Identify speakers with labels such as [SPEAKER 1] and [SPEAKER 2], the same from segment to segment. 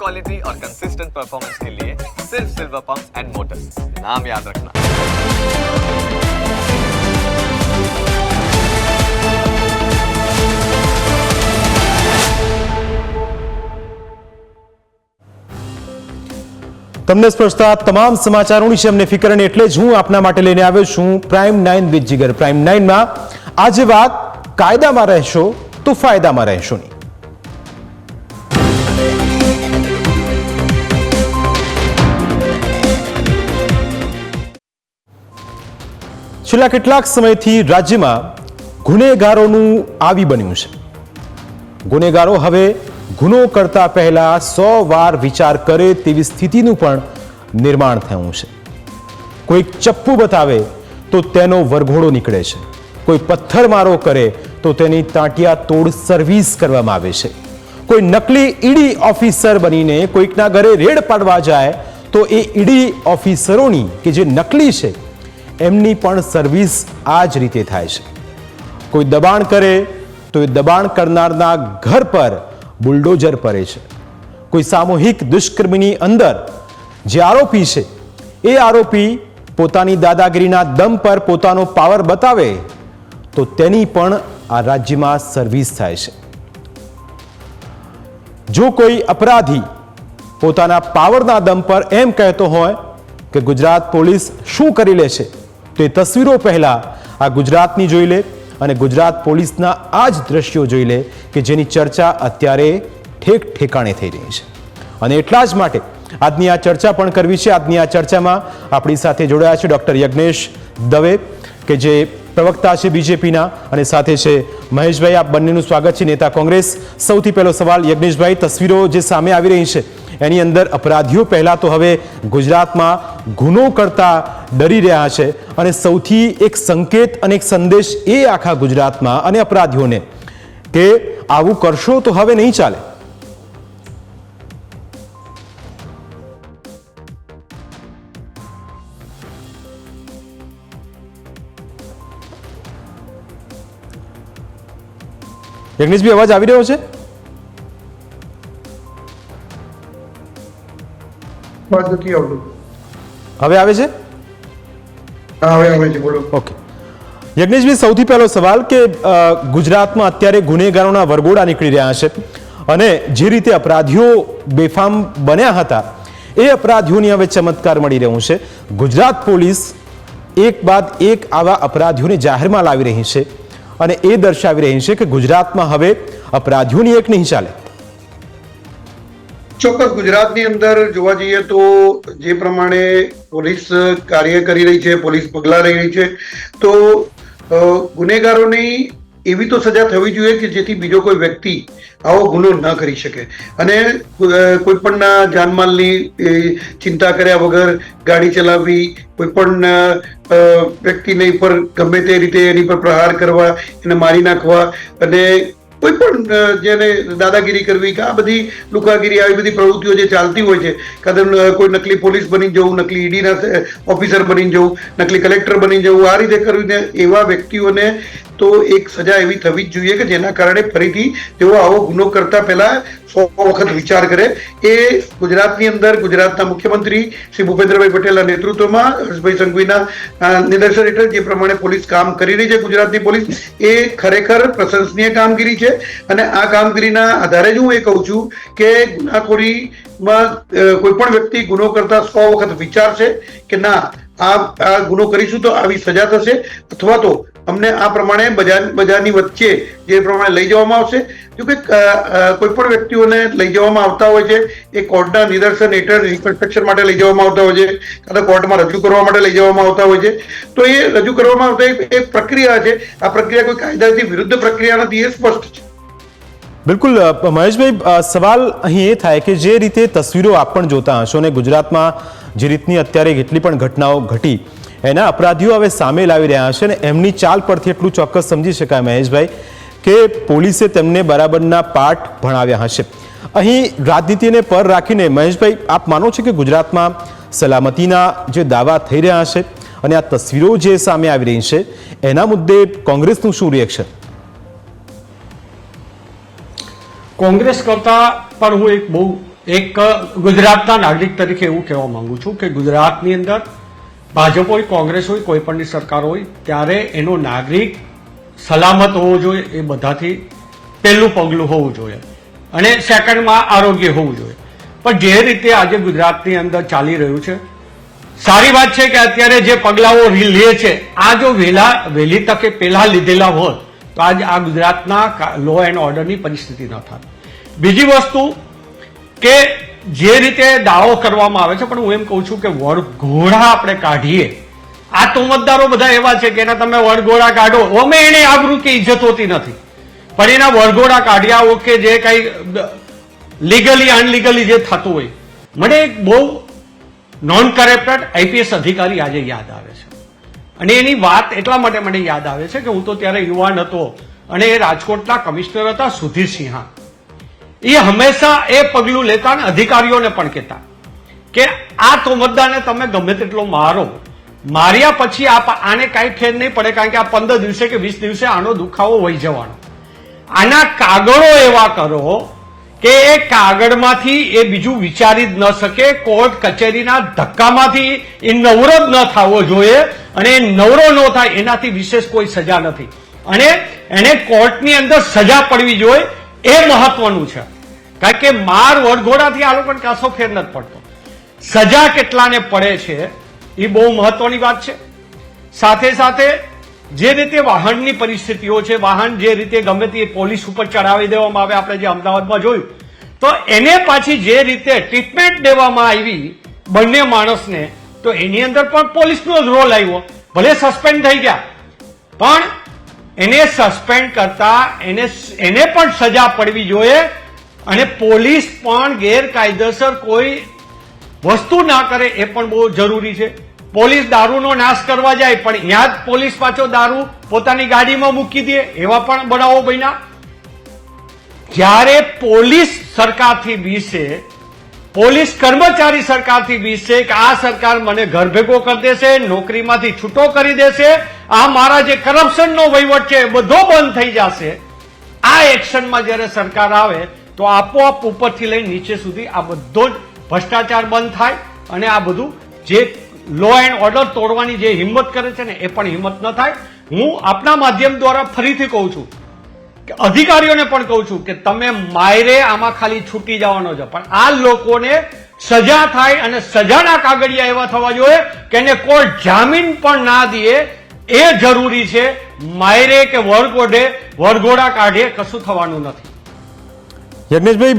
[SPEAKER 1] Quality और consistent performance के लिए सिर्फ सिल्वर पंप्स एंड मोटर्स, नाम याद रखना।
[SPEAKER 2] તમને સ્પર્શતા તમામ સમાચારોની છે અમને ફિકર અને એટલે જ હું આપના માટે લઈને આવ્યો છું પ્રાઇમ 9 વિથ જીગર। પ્રાઇમ 9 માં આજે વાત કાયદામાં રહેશો તો ફાયદામાં રહેશો ની। છેલ્લા કેટલાક સમયથી રાજ્યમાં ગુનેગારોનું આવી બન્યું છે। ગુનેગારો હવે ગુનો કરતા પહેલા 100 વાર વિચાર કરે તેવી સ્થિતિનું પણ નિર્માણ થયું છે। કોઈક ચપ્પુ બતાવે તો તેનો વરઘોડો નીકળે છે, કોઈ પથ્થરમારો કરે તો તેની તાંટિયા તોડ સર્વિસ કરવામાં આવે છે, કોઈ નકલી ઈડી ઓફિસર બનીને કોઈકના ઘરે રેડ પાડવા જાય તો એ ઈડી ઓફિસરોની કે જે નકલી છે એમની પણ સર્વિસ આ જ રીતે થાય છે। કોઈ દબાણ કરે તો એ દબાણ કરનારના ઘર પર બુલડોઝર પડે છે। કોઈ સામૂહિક દુષ્કર્મની અંદર જે આરોપી છે એ આરોપી પોતાની દાદાગીરીના દમ પર પોતાનો પાવર બતાવે તો તેની પણ આ રાજ્યમાં સર્વિસ થાય છે। જો કોઈ અપરાધી પોતાના પાવરના દમ પર એમ કહેતો હોય કે ગુજરાત પોલીસ શું કરી લે છે તો એ તસવીરો પહેલા આ ગુજરાતની જોઈ લે અને ગુજરાત પોલીસના આ જ દ્રશ્યો જોઈ લે કે જેની ચર્ચા અત્યારે ઠેક ઠેકાણે થઈ રહી છે। અને એટલા જ માટે આજની આ ચર્ચા પણ કરવી છે। આજની આ ચર્ચામાં આપણી સાથે જોડાયા છે ડોક્ટર યજ્ઞેશ દવે કે જે પ્રવક્તા છે બીજેપીના અને સાથે છે મહેશભાઈ। આપ બંનેનું સ્વાગત છે। નેતા કોંગ્રેસ, સૌથી પહેલો સવાલ યજ્ઞેશભાઈ, તસવીરો જે સામે આવી રહી છે એની અંદર અપરાધીઓ પહેલા તો હવે ગુજરાતમાં ગુનો કરતા ડરી રહ્યા છે અને સૌથી એક સંકેત અને એક સંદેશ એ આખા ગુજરાતમાં અને અપરાધીઓને કે આવું કરશો તો હવે નહીં ચાલે। યજ્ઞેશભાઈ, અવાજ આવી રહ્યો છે? હવે આવે છે? ઓકે યજ્ઞેશભાઈ, સૌથી પહેલો સવાલ કે ગુજરાતમાં અત્યારે ગુનેગારોના વરઘોડા નીકળી રહ્યા છે અને જે રીતે અપરાધીઓ બેફામ બન્યા હતા એ અપરાધીઓની હવે ચમત્કાર મળી રહ્યું છે। ગુજરાત પોલીસ એક બાદ એક આવા અપરાધીઓને જાહેરમાં લાવી રહી છે અને એ દર્શાવી રહી છે કે ગુજરાતમાં હવે અપરાધીઓની એક નહીં ચાલે।
[SPEAKER 3] ચોક્કસ ગુજરાતની અંદર જોવા જઈએ તો જે પ્રમાણે પોલીસ કાર્ય કરી રહી છે, પોલીસ પગલાં લઈ રહી છે, તો ગુનેગારોની એવી તો સજા થવી જોઈએ કે જેથી બીજો કોઈ વ્યક્તિ આવો ગુનો ન કરી શકે અને કોઈ પણ જાનમાલની ચિંતા કર્યા વગર ગાડી ચલાવવી, કોઈ પણ વ્યક્તિને પર ગમે તે રીતે એની પર પ્રહાર કરવા, એને મારી નાખવા અને કોઈ પણ જેને દાદાગીરી કરવી કે આ બધી લુકાગીરી આવી બધી પ્રવૃત્તિઓ જે ચાલતી હોય છે, કદાચ કોઈ નકલી પોલીસ બની જવું, નકલી ઈડીના ઓફિસર બની જવું, નકલી કલેક્ટર બની જવું, આ રીતે કરીને એવા વ્યક્તિઓને તો એક સજા એવી થવી જ જોઈએ કે જેના કારણે ફરીથી તેઓ આવો ગુનો કરતા પહેલા 100 વખત વિચાર કરે। એ ગુજરાતની અંદર ગુજરાતના મુખ્યમંત્રી શ્રી ભૂપેન્દ્રભાઈ પટેલના નેતૃત્વમાં હર્ષભાઈ સંઘવીના નિર્દેશન હેઠળ જે પ્રમાણે પોલીસ કામ કરી રહી છે ગુજરાતની પોલીસ, એ ખરેખર પ્રશંસનીય કામગીરી છે અને આ કામગીરીના આધારે જ હું એ કહું છું કે ગુનાખોરીમાં કોઈ પણ વ્યક્તિ ગુનો કરતા 100 વખત વિચારશે કે ના આ ગુનો કરીશું તો આવી સજા થશે અથવા તો અમને આ પ્રમાણે બજારની વચ્ચે જે પ્રમાણે લઈ જવામાં આવશે। જો કે કોઈ પણ વ્યક્તિઓને લઈ જવામાં આવતા હોય છે એ કોર્ટના નિદર્શન હેઠળ રિકન્સ્ટ્રક્શન માટે લઈ જવામાં આવતા હોય છે, કાં કોર્ટમાં રજૂ કરવા માટે લઈ જવામાં આવતા હોય છે, તો એ રજૂ કરવામાં આવતા એક પ્રક્રિયા છે। આ પ્રક્રિયા કોઈ કાયદાથી વિરુદ્ધ પ્રક્રિયા નથી, એ સ્પષ્ટ છે।
[SPEAKER 2] બિલકુલ મહેશભાઈ, સવાલ અહીં એ થાય કે જે રીતે તસવીરો આપ પણ જોતા હશો ને ગુજરાતમાં જે રીતની અત્યારે કેટલી પણ ઘટનાઓ ઘટી એના અપરાધીઓ હવે સામે લાવી રહ્યા છે અને એમની ચાલ પરથી એટલું ચોક્કસ સમજી શકાય મહેશભાઈ કે પોલીસે તેમને બરાબરના પાઠ ભણાવ્યા હશે। અહીં રાજનીતિને પર રાખીને મહેશભાઈ, આપ માનો છો કે ગુજરાતમાં સલામતીના જે દાવા થઈ રહ્યા છે અને આ તસવીરો જે સામે આવી રહી છે એના મુદ્દે કોંગ્રેસનું શું રિએક્શન?
[SPEAKER 4] કોંગ્રેસ કરતા પણ હું એક બહુ એક ગુજરાતના નાગરિક તરીકે એવું કહેવા માંગુ છું કે ગુજરાતની અંદર ભાજપ હોય, કોંગ્રેસ હોય, કોઈ પણની સરકાર હોય ત્યારે એનો નાગરિક સલામત હોવો જોઈએ. એ બધાથી પહેલું પગલું હોવું જોઈએ અને સેકન્ડમાં આરોગ્ય હોવું જોઈએ. પણ જે રીતે આજે ગુજરાતની અંદર ચાલી રહ્યું છે, સારી વાત છે કે અત્યારે જે પગલાઓ લે છે આ જો વહેલી તકે પહેલા લીધેલા હોત તો આજ આ ગુજરાતના લો એન્ડ ઓર્ડરની પરિસ્થિતિ ન થાત. બીજી વસ્તુ કે જે રીતે દાવો કરવામાં આવે છે, પણ હું એમ કહું છું કે વરઘોડા આપણે કાઢીએ, આ તોમતદારો બધા એવા છે કે એના તમે વરઘોડા કાઢો, અમે એને આબરૂ કે ઇજ્જત હોતી નથી, પણ એના વરઘોડા કાઢ્યા ઓકે જે કઈ લીગલી અનલીગલી જે થતું હોય. મને એક બહુ નોન કરેક્ટેડ આઈપીએસ અધિકારી આજે યાદ આવે છે અને એની વાત એટલા માટે મને યાદ આવે છે કે હું તો ત્યારે યુવાન હતો અને એ રાજકોટના કમિશનર હતા સુધીર સિંહા. એ હંમેશા એ પગલું લેતા અને અધિકારીઓને પણ કહેતા કે આ તોમતદારને તમે ગમે તેટલો મારો, માર્યા પછી આને કાંઈ ફેર નહીં પડે, કારણ કે આ 15 દિવસે કે 20 દિવસે આનો દુખાવો વહી જવાનો. આના કાગળો એવા કરો કે એ કાગળમાંથી એ બીજું વિચારી જ ન શકે, કોર્ટ કચેરીના ધક્કામાંથી એ નવરો જ ન થવો જોઈએ અને એ નવરો ન થાય એનાથી વિશેષ કોઈ સજા નથી અને એને કોર્ટની અંદર સજા પડવી જોઈએ. એ મહત્વનું છે, કારણ કે માર વરઘોડાથી આ લોકોને કાસો ફેર નથી પડતો. સજા કેટલાને પડે છે એ બહુ મહત્વની વાત છે. સાથે સાથે જે રીતે વાહનની પરિસ્થિતિઓ છે, વાહન જે રીતે ગમે તે પોલીસ ઉપર ચડાવી દેવામાં આવે, આપણે જે અમદાવાદમાં જોયું, તો એને પાછી જે રીતે ટ્રીટમેન્ટ દેવામાં આવી બંને માણસને, તો એની અંદર પણ પોલીસનો જ રોલ આવ્યો. ભલે સસ્પેન્ડ થઈ ગયા પણ એને સસ્પેન્ડ કરતા એને પણ સજા પડવી જોઈએ અને પોલીસ પણ ગેરકાયદેસર કોઈ વસ્તુ ના કરે એ પણ બહુ જરૂરી છે. પોલીસ દારૂનો નાશ કરવા જાય પણ ત્યાં જ પોલીસ પાછો દારૂ પોતાની ગાડીમાં મૂકી દે, એવા પણ બનાવો બન્યા. જ્યારે પોલીસ સરકારથી બીસે, પોલીસ કર્મચારી સરકારથી બીસે કે આ સરકાર મને ઘર ભેગો કરી દેશે, નોકરીમાંથી છૂટો કરી દેશે, આ મારા જે કરપ્શનનો વહીવટ છે એ બધો બંધ થઈ જશે, આ એક્શનમાં જ્યારે સરકાર આવે તો આપોઆપ ઉપરથી લઈને નીચે સુધી આ બધો જ ભ્રષ્ટાચાર બંધ થાય અને આ બધું જે લો એન્ડ ઓર્ડર તોડવાની જે હિંમત કરે છે ને એ પણ હિંમત ન થાય. હું આપના માધ્યમ દ્વારા ફરીથી કહું છું કે અધિકારીઓને પણ કહું છું કે તમે માયરે આમાં ખાલી છૂટી જવાનો છે, પણ આ લોકોને સજા થાય અને સજાના કાગળિયા એવા થવા જોઈએ કે એને કોર્ટ જામીન પણ ના દે, એ જરૂરી છે. માયરે કે વરઘોડા કાઢે કશું થવાનું નથી.
[SPEAKER 2] યજ્ઞેશભાઈ,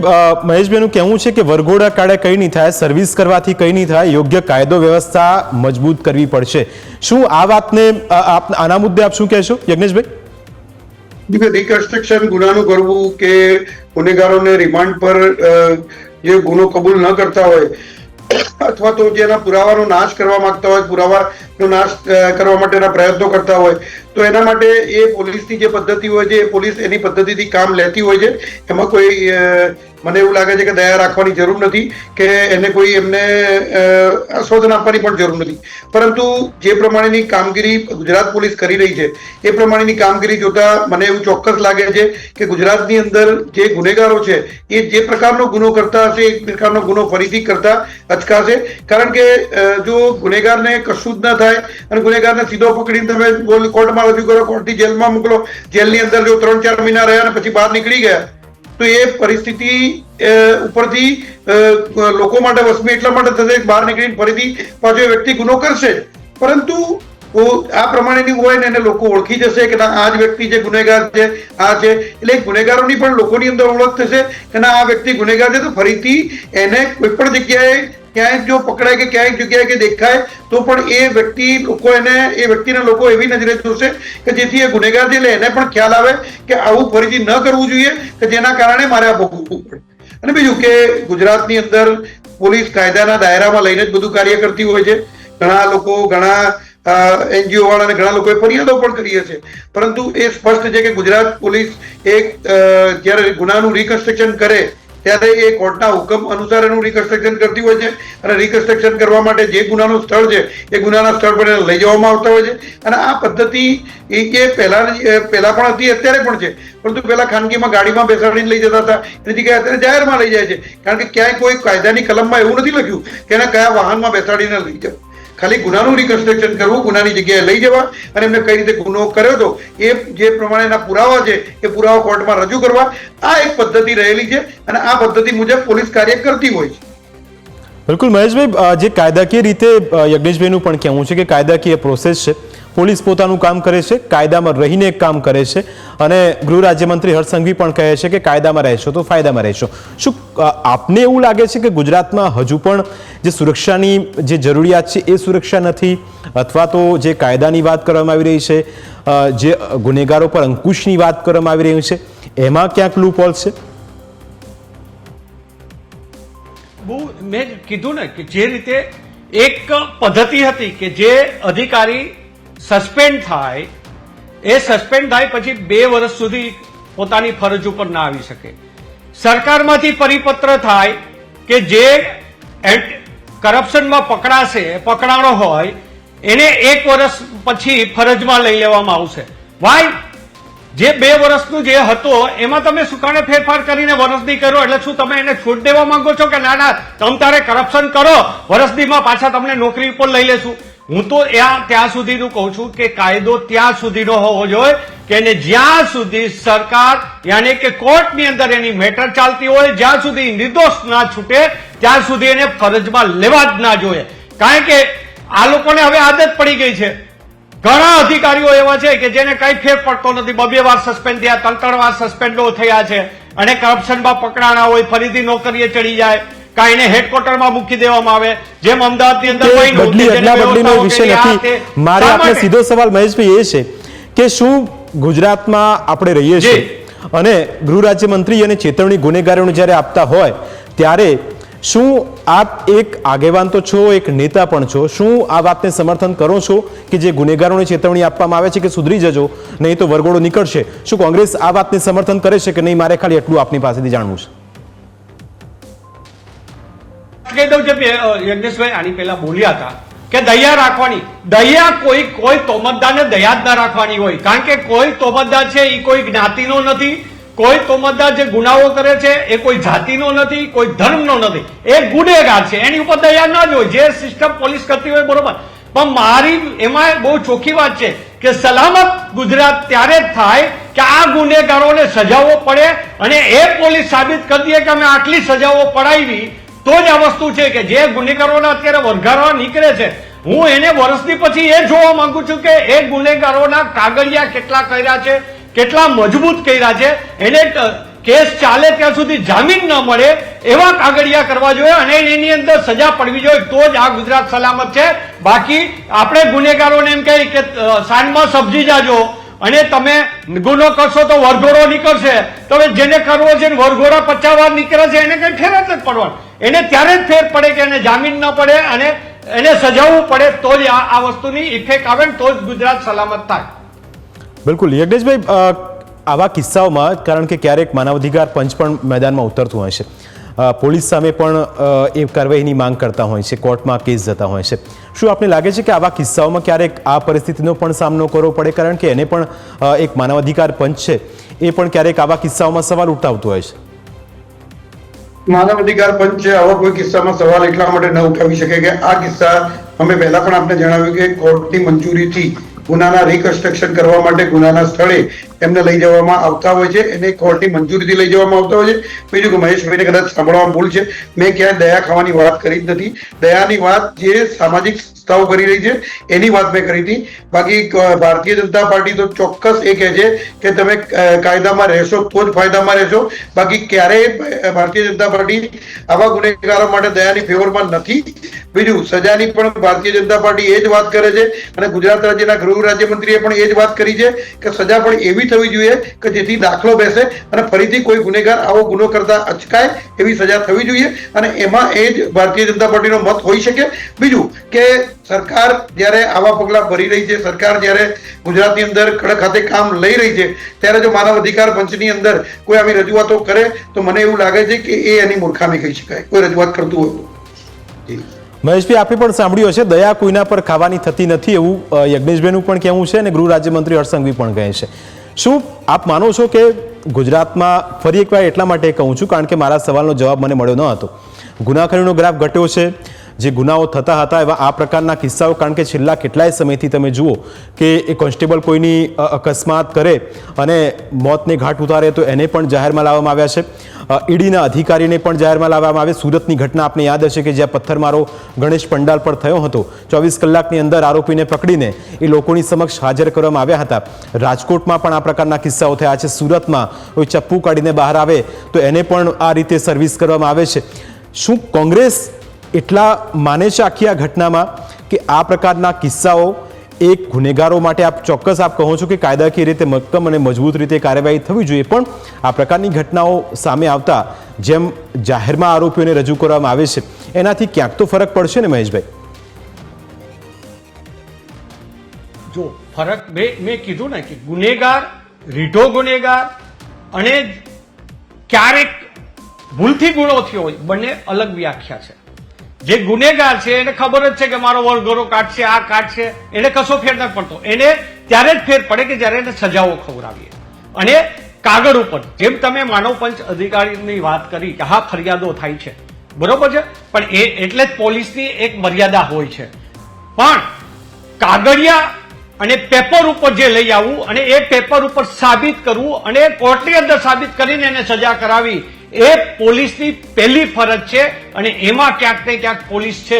[SPEAKER 2] મહેશભાઈનું કહેવું છે કે વરઘોડા કાળે કંઈ નહીં થાય, સર્વિસ કરવાથી કંઈ નહીં થાય, યોગ્ય કાયદો વ્યવસ્થા મજબૂત કરવી પડશે. શું આ વાતને આના મુદ્દે આપ શું કહેશો યજ્ઞેશભાઈ?
[SPEAKER 3] રિકન્સ્ટ્રક્શન ગુનાનું કરવું કે ગુનેગારોને રિમાન્ડ પર જે ગુનો કબૂલ ન કરતા હોય અથવા તો જેના પુરાવાનો નાશ કરવા માંગતા હોય, પુરાવાનો નાશ કરવા માટેના પ્રયત્નો કરતા હોય, તો એના માટે એ પોલીસની જે પદ્ધતિ હોય છે એ પોલીસ એની પદ્ધતિથી કામ લેતી હોય છે. એમાં કોઈ મને એવું લાગે છે કે દયા રાખવાની જરૂર નથી કે એને કોઈ એમને આશ્વાસન આપવાની પણ જરૂર નથી. પરંતુ જે પ્રમાણેની કામગીરી ગુજરાત પોલીસ કરી રહી છે એ પ્રમાણેની કામગીરી જોતા મને એવું ચોક્કસ લાગે છે કે ગુજરાતની અંદર જે ગુનેગારો છે એ જે પ્રકારનો ગુનો કરતા હશે એ પ્રકારનો ગુનો ફરીથી કરતા અચકાશે. કારણ કે જો ગુનેગારને કશું જ ન થાય અને ગુનેગારને સીધો પકડીને તમે કોર્ટમાં રજૂ કરો, કોર્ટથી જેલમાં મોકલો, જેલની અંદર જો 3-4 મહિના રહ્યા અને પછી બહાર નીકળી ગયા, તો એ પરિસ્થિતિ ઉપરથી લોકો માટે વસમી એટલા માટે થશે કે બહાર નીકળીને ફરીથી પાછો એ વ્યક્તિ ગુનો કરશે. પરંતુ આ પ્રમાણેની હોય ને એને લોકો ઓળખી જશે કે આ જ વ્યક્તિ જે ગુનેગાર છે આ છે, એટલે ગુનેગારોની પણ લોકોની અંદર ઓળખ થશે કે ના આ વ્યક્તિ ગુનેગાર છે, તો ફરીથી એને કોઈ પણ જગ્યાએ ક્યાંય જો પકડાય કે ક્યાંય જગ્યાએ કે દેખાય તો પણ એ વ્યક્તિને લોકો એવી નજરે જોશે કે જેથી એ ગુનેગાર છે એટલે એને પણ ખ્યાલ આવે કે આવું ફરીથી ન કરવું જોઈએ કે જેના કારણે મારે આ ભોગવવું પડે. અને બીજું કે ગુજરાતની અંદર પોલીસ કાયદાના દાયરામાં લઈને જ બધું કાર્ય કરતી હોય છે. ઘણા લોકો, ઘણા એનજીઓ વાળા અને ઘણા લોકોએ ફરિયાદો પણ કરી છે, પરંતુ એ સ્પષ્ટ છે કે ગુજરાત પોલીસ એક જ્યારે ગુનાનું રિકન્સ્ટ્રક્શન કરે ત્યારે એ કોર્ટના હુકમ અનુસાર એનું રિકન્સ્ટ્રક્શન કરતી હોય છે અને રિકન્સ્ટ્રક્શન કરવા માટે જે ગુનાનું સ્થળ છે એ ગુનાના સ્થળ પર લઈ જવામાં આવતા હોય છે. અને આ પદ્ધતિ એ પહેલા પણ હતી, અત્યારે પણ છે, પરંતુ પહેલા ખાનગીમાં ગાડીમાં બેસાડીને લઈ જતા હતા, એની જગ્યાએ અત્યારે જાહેરમાં લઈ જાય છે. કારણ કે ક્યાંય કોઈ કાયદાની કલમમાં એવું નથી લખ્યું કે એને કયા વાહનમાં બેસાડીને લઈ જવું. ખાલી ગુનાનું રિકન્સ્ટ્રક્શન કરવું, ગુનાની જગ્યાએ લઈ જવા અને એમને કઈ રીતે ગુનો કર્યો હતો એ જે પ્રમાણેના પુરાવા છે એ પુરાવા કોર્ટમાં રજૂ કરવા, આ એક પદ્ધતિ રહેલી છે અને આ પદ્ધતિ મુજબ પોલીસ કાર્ય કરતી હોય છે.
[SPEAKER 2] બિલકુલ મહેશભાઈ, જે કાયદાકીય રીતે યજ્ઞેશભાઈનું પણ કહેવું છે કે કાયદાકીય પ્રોસેસ છે, પોલીસ પોતાનું કામ કરે છે, કાયદામાં રહીને કામ કરે છે અને ગૃહ રાજ્યમંત્રી હર્ષ સંઘવી પણ કહે છે કે કાયદામાં રહેશો તો ફાયદામાં રહેશો. શું આપને એવું લાગે છે કે ગુજરાતમાં હજુ પણ જે સુરક્ષાની જે જરૂરિયાત છે એ સુરક્ષા નથી, અથવા તો જે કાયદાની વાત કરવામાં આવી રહી છે, જે ગુનેગારો પર અંકુશની વાત કરવામાં આવી રહી છે, એમાં ક્યાંક લૂપહોલ છે?
[SPEAKER 4] મેં કીધું ને કે જે રીતે એક પદ્ધતિ હતી કે જે અધિકારી સસ્પેન્ડ થાય, એ સસ્પેન્ડ થાય પછી 2 વર્ષ સુધી પોતાની ફરજ ઉપર ના આવી શકે. સરકારમાંથી પરિપત્ર થાય કે જે કરપ્શનમાં પકડાણો હોય એને 1 વર્ષ પછી ફરજમાં લઈ લેવામાં આવશે. વાય જે 2 વર્ષનું જે હતો એમાં તમે સુકાને ફેરફાર કરીને વર્ષદી કરો, એટલે શું તમે એને છોડ દેવા માંગો છો કે ના તમે તારે કરપ્શન કરો, વર્ષદીમાં પાછા તમને નોકરી ઉપર લઈ લેશું? હું તો ત્યાં સુધીનું કહું છું કે કાયદો ત્યાં સુધીનો હોવો જોઈએ કે એને જ્યાં સુધી સરકાર યાની કે કોર્ટની અંદર એની મેટર ચાલતી હોય, જ્યાં સુધી નિર્દોષ ના છૂટે ત્યાં સુધી એને ફરજમાં લેવા જ ના જોઈએ. કારણ કે આ લોકોને હવે આદત પડી ગઈ છે. ઘણા અધિકારીઓ એવા છે કે જેને કઈ ફેર પડતો નથી, 2 વાર સસ્પેન્ડ થયા, 3 વાર સસ્પેન્ડ થયા છે અને કરપ્શનમાં પકડાણા હોય ફરીથી નોકરીએ ચડી જાય, કાંઈને હેડક્વાર્ટરમાં મૂકી દેવામાં આવે, જેમ અમદાવાદની અંદર
[SPEAKER 2] વિષય નથી. મારે આપણે સીધો સવાલ મહેશભાઈ એ છે કે શું ગુજરાતમાં આપણે રહીએ છીએ અને ગૃહ રાજ્યમંત્રી અને ચેતવણી ગુનેગારોને જ્યારે આપતા હોય ત્યારે શું આપ એક આગેવાન તો છો, એક નેતા પણ છો, શું આ વાતને સમર્થન કરો છો કે જે ગુનેગારોને ચેતવણી આપવામાં આવે છે કે સુધરી જજો નહીં તો વરઘોડો નીકળશે? શું કોંગ્રેસ આ વાતને સમર્થન કરે છે કે નહીં? મારે ખાલી એટલું આપની પાસેથી જાણવું છે.
[SPEAKER 4] કહી દઉં છે યજ્ઞેશભાઈ આની પહેલા બોલ્યા હતા કે દયા રાખવાની, દયા કોઈ તોમતદારને દયા જ ના રાખવાની હોય. કારણ કે કોઈ તોમતદાર છે એ કોઈ જ્ઞાતિનો નથી, કોઈ તોમતદાર જે ગુનાઓ કરે છે એ કોઈ જાતિનો નથી, કોઈ ધર્મનો નથી, એ ગુનેગાર છે, એની ઉપર દયા ન જ હોય. જે સિસ્ટમ પોલીસ કરતી હોય બરોબર, પણ મારી એમાં બહુ ચોખ્ખી વાત છે કે સલામત ગુજરાત ત્યારે જ થાય કે આ ગુનેગારોને સજાઓ પડે અને એ પોલીસ સાબિત કરી દે કે અમે આટલી સજાઓ પડાવી, તો જ આ વસ્તુ છે કે જે ગુનેગારોના અત્યારે વરઘારવા નીકળે છે, હું એને વર્ષની પછી એ જોવા માંગુ છું કે એ ગુનેગારોના કાગળિયા કેટલા કર્યા છે, કેટલા મજબૂત કર્યા છે, એને કેસ ચાલે ત્યાં સુધી જામીન ન મળે એવા કાગળિયા કરવા જોઈએ અને એની અંદર સજા પડવી જોઈએ, તો જ આ ગુજરાત સલામત છે. બાકી આપણે ગુનેગારોને એમ કહે કે સાંજમાં સબ્જી જાજો અને તમે ગુનો કરશો તો વરઘોડો નીકળશે, તમે જેને કરવો છે વરઘોડા 50 વાર નીકળે છે એને કઈ ફેર જ નથી પડવાનો. એને ત્યારે જ ફેર પડે કે એને જામીન ન પડે અને એને સજાવવું પડે, તો જ આ વસ્તુની ઇફેક્ટ આવે તો જ ગુજરાત સલામત થાય.
[SPEAKER 2] બિલકુલ યજ્ઞેશભાઈ, આવા કિસ્સાઓમાં કારણ કે ક્યારેક માનવાધિકાર પંચ પણ મેદાનમાં ઉતરતું હોય છે, પોલીસ સામે પણ એ કાર્યવાહીની માંગ કરતા હોય છે, કોર્ટમાં કેસ જતા હોય છે, શું આપને લાગે છે કે આવા કિસ્સાઓમાં ક્યારેક આ પરિસ્થિતિનો પણ સામનો કરવો પડે? કારણ કે એને પણ એક માનવાધિકાર પંચ છે, એ પણ ક્યારેક આવા કિસ્સાઓમાં સવાલ ઉઠાવતું હોય છે.
[SPEAKER 3] માનવ અધિકાર પંચ છે આવા કોઈ કિસ્સામાં સવાલ એટલા માટે ન ઉઠાવી શકે કે આ કિસ્સા અમે પહેલા પણ આપને જણાવ્યું કે કોર્ટની મંજૂરીથી ગુનાના રિકન્સ્ટ્રક્શન કરવા માટે ગુનાના સ્થળે એમને લઈ જવામાં આવતા હોય છે, એને કોર્ટની મંજૂરીથી લઈ જવામાં આવતા હોય છે. બીજું કે મહેશભાઈને કદાચ સાંભળવામાં ભૂલ છે, મેં ક્યાંય દયા ખાવાની વાત કરી જ નથી. દયાની વાત જે સામાજિક સંસ્થાઓ કરી રહી છે એની વાત મેં કરી હતી. બાકી ભારતીય જનતા પાર્ટી તો ચોક્કસ એ કહે છે કે તમે કાયદામાં રહેશો તો જ ફાયદામાં રહેશો. બાકી ક્યારેય ભારતીય જનતા પાર્ટી આવા ગુનેગારો માટે દયાની ફેવરમાં નથી. બીજું સજાની પણ ભારતીય જનતા પાર્ટી એ જ વાત કરે છે અને ગુજરાત રાજ્યના ગૃહ ગૃહ રાજ્યમંત્રીએ પણ એ જ વાત કરી છે કે સજા પણ એવી થવી જોઈએ કે જેથી દાખલો બેસે અને ફરીથી કોઈ ગુનેગાર આવો ગુનો કરતા અચકાય એવી સજા થવી જોઈએ, અને એમાં એ જ ભારતીય જનતા પાર્ટીનો મત હોઈ શકે. બીજું કે સરકાર જ્યારે આવા પગલાં ભરી રહી છે, સરકાર જ્યારે ગુજરાતની અંદર કડક હાથે કામ લઈ રહી છે, ત્યારે જો માનવ અધિકાર પંચની અંદર કોઈ આવી રજૂઆતો કરે તો મને એવું લાગે છે કે એ એની મૂર્ખામી કહી શકાય, કોઈ રજૂઆત કરતું હોય.
[SPEAKER 2] મહેશભાઈ, આપે પણ સાંભળ્યું હશે, દયા કોઈના પર ખાવાની થતી નથી એવું યજ્ઞેશભાઈનું પણ કહેવું છે અને ગૃહ રાજ્યમંત્રી હર્ષ સંઘવી પણ કહે છે. શું આપ માનો છો કે ગુજરાતમાં, ફરી એકવાર એટલા માટે કહું છું કારણ કે મારા સવાલનો જવાબ મને મળ્યો ન હતો, ગુનાખોરીનો ગ્રાફ ઘટ્યો છે, જે ગુનાઓ થતા હતા એવા આ પ્રકારના કિસ્સાઓ, કારણ કે છેલ્લા કેટલાય સમયથી તમે જુઓ કે એ કોન્સ્ટેબલ કોઈની અકસ્માત કરે અને મોતને ઘાટ ઉતારે તો એને પણ જાહેરમાં લાવવામાં આવ્યા છે, ઈડીના અધિકારીને પણ જાહેરમાં લાવવામાં આવે. સુરતની ઘટના આપને યાદ હશે કે જ્યાં પથ્થરમારો ગણેશ પંડાલ પર થયો હતો, 24 કલાકની અંદર આરોપીને પકડીને એ લોકોની સમક્ષ હાજર કરવામાં આવ્યા હતા. રાજકોટમાં પણ આ પ્રકારના કિસ્સાઓ થયા છે. સુરતમાં કોઈ ચપ્પુ કાઢીને બહાર આવે તો એને પણ આ રીતે સર્વિસ કરવામાં આવે છે. શું કોંગ્રેસ એટલા માને છે આખી આ ઘટનામાં કે આ પ્રકારના કિસ્સાઓ એક ગુનેગારો માટે આપ ચોક્કસ આપ કહો છો કે કાયદાકીય રીતે મક્કમ અને મજબૂત રીતે કાર્યવાહી થવી જોઈએ, પણ આ પ્રકારની ઘટનાઓ સામે આવતા જેમ જાહેરમાં આરોપીઓને રજૂ કરવામાં આવે છે એનાથી ક્યાંક તો ફરક પડશે ને મહેશભાઈ?
[SPEAKER 4] જો ફરક મેં કીધું ને કે ગુનેગાર, રીઢો ગુનેગાર અને ક્યારેક ભૂલથી ગુનો થયો હોય, બંને અલગ વ્યાખ્યા છે. જે ગુનેગાર છે એને ખબર જ છે કે મારો વળઘોરો કાઢશે, આ કાઢશે, એને કશો ફેર નથી પડતો. એને ત્યારે જ ફેર પડે કે જ્યારે એને સજાઓ ખવડાવીએ. અને કાગળ ઉપર જેમ તમે માનવ પંચ અધિકારીની વાત કરી કે હા ફરિયાદો થાય છે, બરોબર છે, પણ એ એટલે જ પોલીસની એક મર્યાદા હોય છે. પણ કાગળિયા અને પેપર ઉપર જે લઈ આવવું અને એ પેપર ઉપર સાબિત કરવું અને કોર્ટની અંદર સાબિત કરીને એને સજા કરાવી, એ પોલીસની પહેલી ફરજ છે. અને એમાં ક્યાંક ને ક્યાંક પોલીસ છે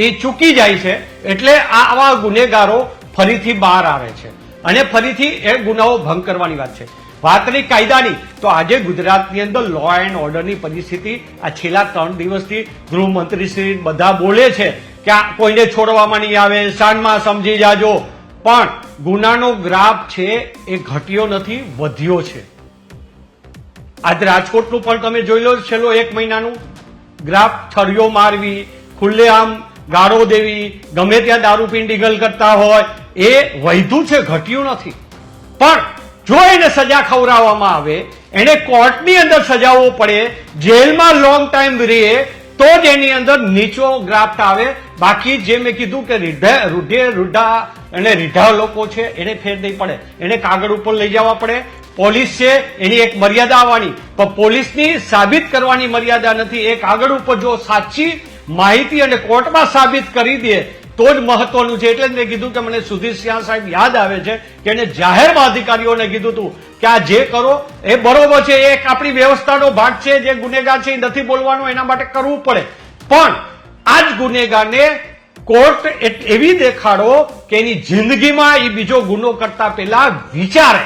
[SPEAKER 4] એ ચૂકી જાય છે, એટલે આવા ગુનેગારો ફરીથી બહાર આવે છે અને ફરીથી એ ગુનાઓ ભંગ કરવાની વાત છે. વાત રહી કાયદાની, તો આજે ગુજરાતની અંદર લો એન્ડ ઓર્ડરની પરિસ્થિતિ આ છેલ્લા 3 દિવસથી ગૃહમંત્રીશ્રી બધા બોલે છે કે આ કોઈને છોડવામાં નહીં આવે, શાનમાં સમજી જાજો, પણ ગુનાનો ગ્રાફ છે એ ઘટ્યો નથી, વધ્યો છે. આજ રાજકોટનું પણ તમે જોઈ લો, છેલ્લો 1 મહિનાનું ગ્રાફ, છરીઓ મારવી, ખુલ્લેઆમ ગાળો દેવી, ગમે ત્યાં દારૂ પીને ડીગલ કરતા હોય, એ વધ્યું છે, ઘટ્યું નથી. પણ જો એને સજા ખવડાવવામાં આવે, એને કોર્ટની અંદર સજાવવો પડે, જેલમાં લોંગ ટાઈમ રહે, તો જ એની અંદર નીચો ગ્રાફ આવે. બાકી જે મેં કીધું કે રૂઢા અને રીઢા લોકો છે એને ફેર નહીં પડે, એને કાગળ ઉપર લઈ જવા પડે. પોલીસ છે એની એક મર્યાદા આવવાની, પણ પોલીસની સાબિત કરવાની મર્યાદા નથી. એ કાગળ ઉપર જો સાચી માહિતી અને કોર્ટમાં સાબિત કરી દે તો જ મહત્વનું છે. એટલે જ મેં કીધું કે મને સુધીર સિંહ સાહેબ યાદ આવે છે કે એને જાહેરમાં અધિકારીઓને કીધું હતું કે આ જે કરો એ બરોબર છે, એ એક આપણી વ્યવસ્થાનો ભાગ છે, જે ગુનેગાર છે એ નથી બોલવાનું, એના માટે કરવું પડે. પણ આ જ ગુનેગારને કોર્ટ એવી દેખાડો કે એની જિંદગીમાં એ બીજો ગુનો કરતા પહેલા વિચારે.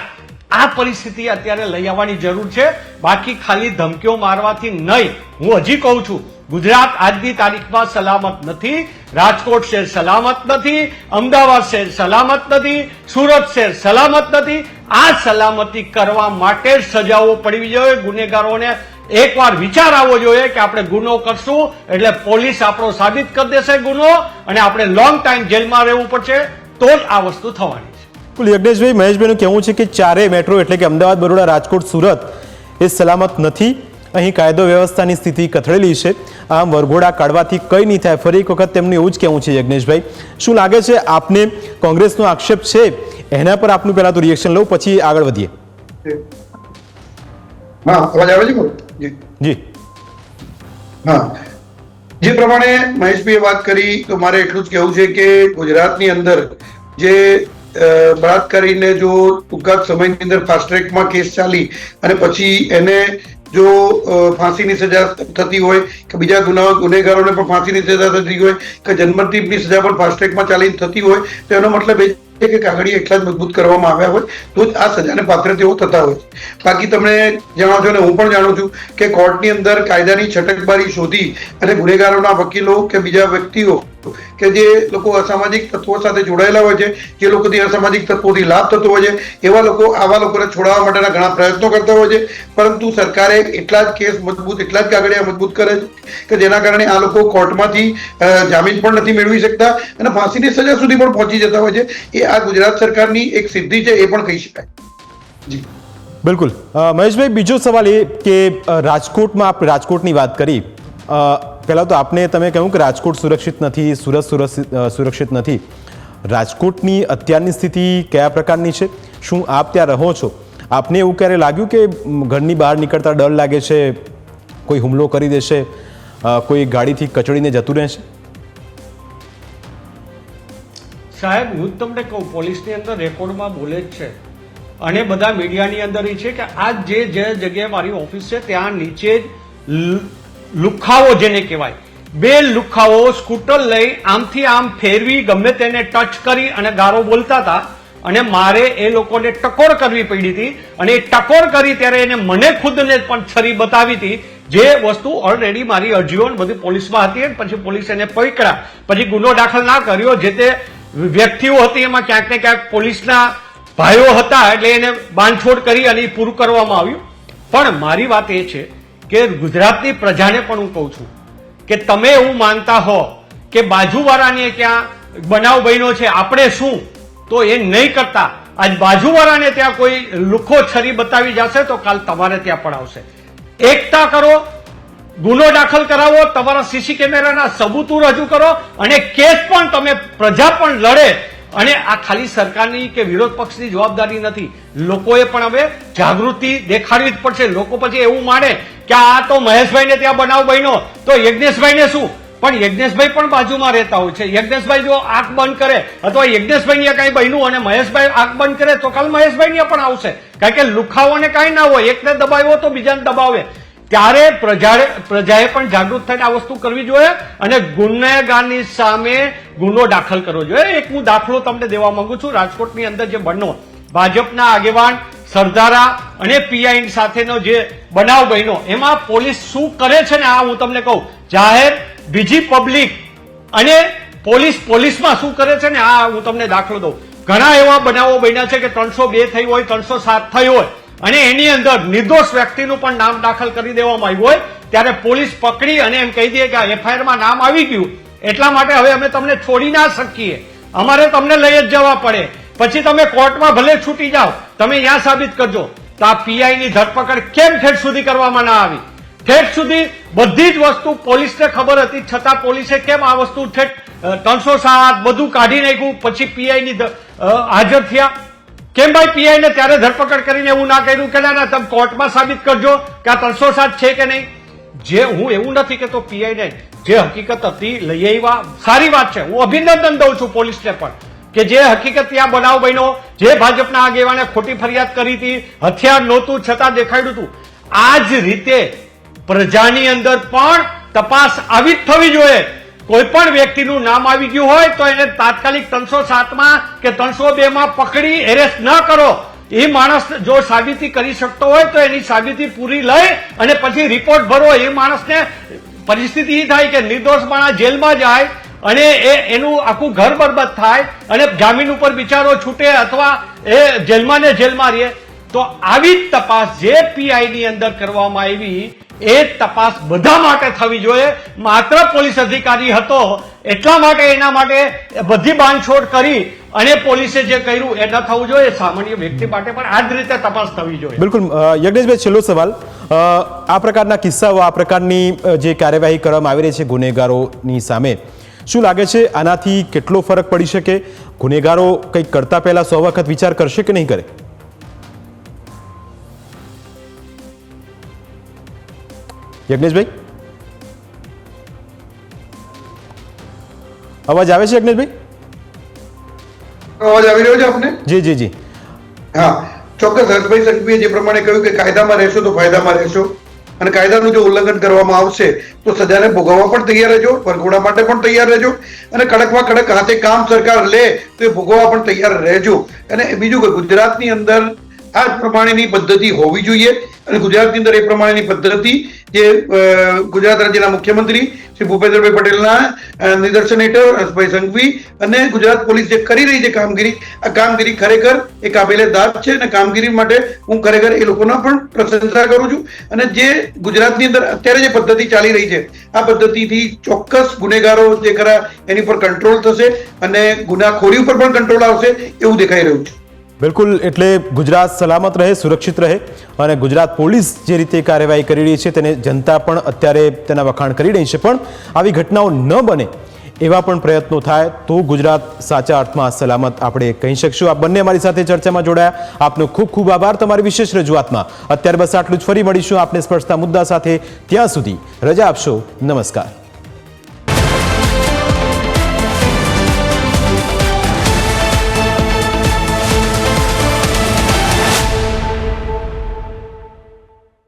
[SPEAKER 4] આ પરિસ્થિતિ અત્યારે લઈ આવવાની જરૂર છે. બાકી ખાલી ધમકીઓ મારવાથી નહીં. હું હજી કહું છું, ગુજરાત આજની તારીખમાં સલામત નથી. રાજકોટ શહેર સલામત નથી, અમદાવાદ શહેર સલામત નથી, સુરત શહેર સલામત નથી. આ સલામતી કરવા માટે જ સજાઓ પડવી જોઈએ. ગુનેગારોને એકવાર વિચાર આવવો જોઈએ કે આપણે ગુનો કરશું એટલે પોલીસ આપણો સાબિત કરી દેશે ગુનો, અને આપણે લોંગ ટાઈમ જેલમાં રહેવું પડશે, તો જ આ વસ્તુ થવાની છે.
[SPEAKER 2] યજ્ઞેશભાઈ, મહેશભાઈનું કહેવું છે કે ચારે મેટ્રો એટલે કે અમદાવાદ, બરોડા, રાજકોટ, સુરત એ સલામત નથી. અહીં કાયદો વ્યવસ્થાની સ્થિતિ કથળેલી છે. આમ વરઘોડા કાઢવાથી કંઈ નહીં થાય. ફરી એક વખત તેમનું એવું જ કહેવું છે. યજ્ઞેશભાઈ, શું લાગે છે આપને કોંગ્રેસનો આક્ષેપ છે એના પર આપનું પહેલા તો રિએક્શન લઉં, પછી આગળ વધીએ.
[SPEAKER 3] હા, અવાજ આવે છે?
[SPEAKER 2] જી.
[SPEAKER 3] હા, જે પ્રમાણે મહેશભાઈએ વાત કરી તો મારે એટલું જ કહેવું છે કે ગુજરાતની અંદર જે બળાત્કારીને જો ટૂંકા સમયની અંદર ફાસ્ટ ટ્રેકમાં કેસ ચાલી અને પછી એને જો ફાંસીની સજા થતી હોય કે બીજા ગુનેગારોને પણ ફાંસીની સજા થતી હોય કે જન્મદિવસની સજા પણ ફાસ્ટ ટ્રેકમાં ચાલીને થતી હોય, તો એનો મતલબ એ છે કે કાગળિયા એટલા જ મજબૂત કરવામાં આવ્યા હોય તો જ આ સજાને પાત્ર તેઓ થતા હોય છે. બાકી તમને જાણો છો ને હું પણ જાણું છું કે કોર્ટની અંદર કાયદાની છટકબારી શોધી અને ગુનેગારોના વકીલો કે બીજા વ્યક્તિઓ કે જે લોકો અસામાજિક તત્વો સાથે જોડાયેલા હોય છે, જે લોકોથી અસામાજિક તત્વોથી લાભ થતો હોય છે, એવા લોકો આવા લોકોને છોડાવવા માટેના ઘણા પ્રયત્નો કરતા હોય છે. પરંતુ સરકારે એટલા જ કેસ મજબૂત, એટલા જ કાગળિયા મજબૂત કરે છે કે જેના કારણે આ લોકો કોર્ટમાંથી જામીન પણ નથી મેળવી શકતા અને ફાંસીની સજા સુધી પણ પહોંચી જતા હોય છે. એ આ ગુજરાત સરકારની એક સિદ્ધિ છે, એ પણ કહી શકાય. જી
[SPEAKER 2] બિલકુલ. મહેશભાઈ, બીજો સવાલ એ કે રાજકોટમાં આપણે રાજકોટની વાત કરી, પહેલાં તો તમે કહ્યું કે રાજકોટ સુરક્ષિત નથી, સુરત સુરક્ષિત નથી. રાજકોટની અત્યારની સ્થિતિ કયા પ્રકારની છે? શું આપ ત્યાં રહો છો, આપને એવું ક્યારે લાગ્યું કે ઘરની બહાર નીકળતા ડર લાગે છે, કોઈ હુમલો કરી દેશે, કોઈ ગાડીથી કચડીને જતું રહેશે?
[SPEAKER 4] સાહેબ, હું તમને કહું, પોલીસની અંદર રેકોર્ડમાં બોલે જ છે અને બધા મીડિયાની અંદર એ છે કે આ જે જગ્યાએ મારી ઓફિસ છે ત્યાં નીચે જ લુખાવો જેને કહેવાય, 2 લુખાવો સ્કૂટર લઈ આમથી આમ ફેરવી ગમે તેને ટચ કરી અને ગારો બોલતા હતા અને મારે એ લોકોને ટકોર કરવી પડી હતી. અને એ ટકોર કરી ત્યારે એને મને ખુદને પણ છરી બતાવી હતી, જે વસ્તુ ઓલરેડી મારી અરજીઓ બધી પોલીસમાં હતી. પછી પોલીસે એને પકડ્યા, પછી ગુનો દાખલ ના કર્યો. જે તે વ્યક્તિઓ હતી એમાં ક્યાંક ને ક્યાંક પોલીસના ભાઈઓ હતા એટલે એને બાંધછોડ કરી અને પૂરું કરવામાં આવ્યું. પણ મારી વાત એ છે કે ગુજરાતની પ્રજાને પણ હું કહું છું કે તમે એવું માનતા હો કે બાજુવાળાને ક્યાં બનાવ બન્યો છે, આપણે શું, તો એ નહીં કરતા. આજ બાજુવાળાને ત્યાં કોઈ લુખો છરી બતાવી જશે તો કાલ તમારે ત્યાં પણ આવશે. એકતા કરો, ગુનો દાખલ કરાવો, તમારા સીસી કેમેરાના સબૂતો રજૂ કરો અને કેસ પણ તમે, પ્રજા પણ લડે. અને આ ખાલી સરકારની કે વિરોધ પક્ષની જવાબદારી નથી, લોકોએ પણ હવે જાગૃતિ દેખાડવી જ પડશે. લોકો પછી એવું માને કે આ તો મહેશભાઈને ત્યાં બનાવ બન્યો તો યજ્ઞેશભાઈને શું? પણ યજ્ઞેશભાઈ પણ બાજુમાં રહેતા હોય છે. યજ્ઞેશભાઈ જો આંખ બંધ કરે અથવા યજ્ઞેશભાઈને કઈ બન્યું અને મહેશભાઈ આંખ બંધ કરે તો કાલ મહેશભાઈને પણ આવશે. કારણ કે લુખાઓને કાંઈ ના હોય, એકને દબાવ્યો તો બીજાને દબાવે. ત્યારે પ્રજાએ પણ જાગૃત થઈને આ વસ્તુ કરવી જોઈએ અને ગુનેગારની સામે ગુનો દાખલ કરવો જોઈએ. એક હું દાખલો તમને દેવા માંગુ છું. રાજકોટની અંદર જે બન્યો, ભાજપના આગેવાન સરદારા અને પીઆઈ સાથેનો જે બનાવ બન્યો, એમાં પોલીસ શું કરે છે ને, આ હું તમને કહું. જાહેર બીજી પબ્લિક અને પોલીસમાં શું કરે છે ને, આ હું તમને દાખલો દઉં. ઘણા એવા બનાવો બન્યા છે કે 302 થઈ હોય, 307 થઈ હોય અને એની અંદર નિર્દોષ વ્યક્તિનું પણ નામ દાખલ કરી દેવામાં આવ્યું હોય, ત્યારે પોલીસ પકડી અને એમ કહી દે કે એફઆઈઆરમાં નામ આવી ગયું એટલા માટે હવે અમે તમને છોડી ના શકીએ, અમારે તમને લઈ જ જવા પડે. પછી તમે કોર્ટમાં ભલે છૂટી જાઓ, તમે ત્યાં સાબિત કરજો. તો આ પીઆઈની ધરપકડ કેમ ઠેઠ સુધી કરવામાં ના આવી? ઠેઠ સુધી બધી જ વસ્તુ પોલીસને ખબર હતી, છતાં પોલીસે કેમ આ વસ્તુ ઠેઠ 307 બધું કાઢી નાખ્યું? પછી પીઆઈની હાજર થયા કેમ? ભાઈ, પીઆઈને ત્યારે ધરપકડ કરીને એવું ના કર્યું કે ના તમે કોર્ટમાં સાબિત કરજો કે આ 307 છે કે નહીં? જે હું એવું નથી કહેતો પીઆઈને જે હકીકત હતી લઈ આવ્યા, સારી વાત છે, હું અભિનંદન દઉં છું પોલીસને પણ કે જે હકીકત ત્યાં બનાવ બન્યો, જે ભાજપના આગેવાને ખોટી ફરિયાદ કરી હતી, હથિયાર નહોતું છતાં દેખાડ્યું હતું. આ જ રીતે પ્રજાની અંદર પણ તપાસ આવી જ થવી જોઈએ. કોઈ પણ વ્યક્તિનું નામ આવી ગયું હોય તો એને તાત્કાલિક 307માં કે 302માં પકડી એરેસ્ટ ન કરો. એ માણસ જો સાબિતી કરી શકતો હોય તો એની સાબિતી પૂરી લઈ અને પછી રિપોર્ટ ભરો. એ માણસને પરિસ્થિતિ એ થાય કે નિર્દોષ માણસ જેલમાં જાય અને એનું આખું ઘર બરબાદ થાય અને જામીન ઉપર બિચારો છૂટે અથવા એ જેલમાં ને જેલમાં રહે. તો આવી જ તપાસ જે પીઆઈની અંદર કરવામાં આવી એ તપાસ બધા માટે થવી જોઈએ. માત્ર પોલીસ અધિકારી હતો એટલા માટે એના માટે બધી બાંધછોડ કરી અને પોલીસે જે કર્યું એ ન થવું જોઈએ. સામાન્ય વ્યક્તિ માટે પણ આ જ રીતે તપાસ થવી જોઈએ.
[SPEAKER 2] બિલકુલ. યજ્ઞેશભાઈ, છેલ્લો સવાલ. આ પ્રકારના કિસ્સાઓ, આ પ્રકારની જે કાર્યવાહી કરવામાં આવી રહી છે ગુનેગારોની સામે, શું લાગે છે આનાથી કેટલો ફરક પડી શકે? ગુનેગારો કંઈક કરતા પહેલા 100 વખત વિચાર કરશે કે નહીં કરે? યજ્ઞેશભાઈ, અવાજ આવે છે? યજ્ઞેશભાઈ,
[SPEAKER 3] અવાજ આવી રહ્યો છે આપને?
[SPEAKER 2] જી જી જી.
[SPEAKER 3] હા, ચોક્કસ. હર્ષભાઈ સંઘવીએ જે પ્રમાણે કહ્યું કે કાયદામાં રહેશો તો ફાયદામાં રહેશો અને કાયદાનું જો ઉલ્લંઘન કરવામાં આવશે તો સજાને ભોગવવા પણ તૈયાર રહેજો, વરઘોડા માટે પણ તૈયાર રહેજો અને કડકમાં કડક હાથે કામ સરકાર લે તો એ ભોગવવા પણ તૈયાર રહેજો. અને બીજું કે ગુજરાતની અંદર આ જ પ્રમાણેની પદ્ધતિ હોવી જોઈએ અને ગુજરાતની અંદર એ પ્રમાણેની પદ્ધતિ જે ગુજરાત રાજ્યના મુખ્યમંત્રી શ્રી ભૂપેન્દ્રભાઈ પટેલના નિદર્શન હેઠળ હર્ષભાઈ સંઘવી અને ગુજરાત પોલીસ જે કરી રહી છે કામગીરી, આ કામગીરી ખરેખર એ કાબેલે દાદ છે અને કામગીરી માટે હું ખરેખર એ લોકોના પણ પ્રશંસા કરું છું. અને જે ગુજરાતની અંદર અત્યારે જે પદ્ધતિ ચાલી રહી છે આ પદ્ધતિથી ચોક્કસ ગુનેગારો જે ખરા એની પર કંટ્રોલ થશે અને ગુનાખોરી ઉપર પણ કંટ્રોલ આવશે એવું દેખાઈ રહ્યું છે.
[SPEAKER 2] બિલકુલ, એટલે ગુજરાત સલામત રહે, સુરક્ષિત રહે અને ગુજરાત પોલીસ જે રીતે કાર્યવાહી કરી રહી છે તેને જનતા પણ અત્યારે તેના વખાણ કરી રહી છે. પણ આવી ઘટનાઓ ન બને એવા પણ પ્રયત્નો થાય તો ગુજરાત સાચા અર્થમાં સલામત આપણે કહી શકશું. આ બંને અમારી સાથે ચર્ચામાં જોડાયા, આપનો ખૂબ ખૂબ આભાર તમારી વિશેષ રજૂઆતમાં. અત્યારે બસ આટલું જ. ફરી મળીશું આપને સ્પર્શતા મુદ્દા સાથે. ત્યાં સુધી રજા આપશો. નમસ્કાર.